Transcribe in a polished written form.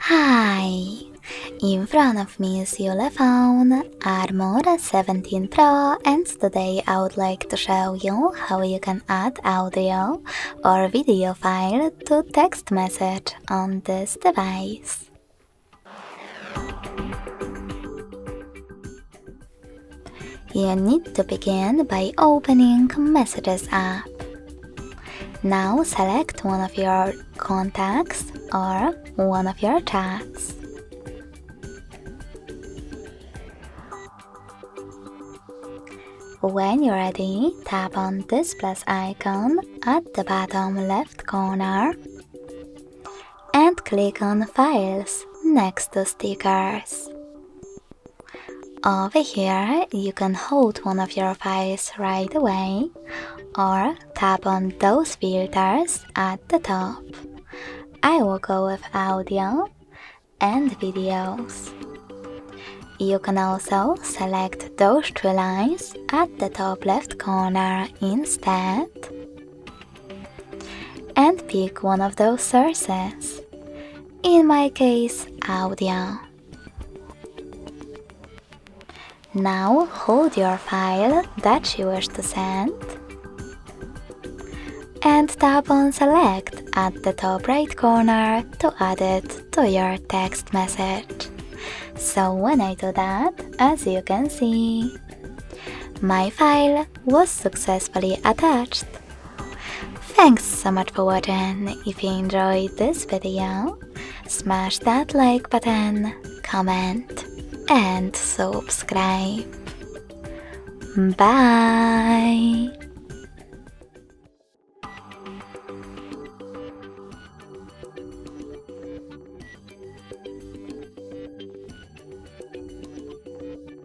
Hi! In front of me is ULEFONE Armor 17 Pro, and today I would like to show you how you can add audio or video file to text message on this device. You need to begin by opening Messages app. Now select one of your contacts or one of your chats. When you're ready, tap on this plus icon at the bottom left corner and click on Files next to Stickers. Over here, you can hold one of your files right away or tap on those filters at the top. I will go with audio and videos. You can also select those three lines at the top left corner instead and pick one of those sources, in my case audio. Now hold your file that you wish to send and tap on Select at the top right corner to add it to your text message. So when I do that, as you can see, my file was successfully attached. Thanks so much for watching. If you enjoyed this video, smash that like button, comment and subscribe. Bye!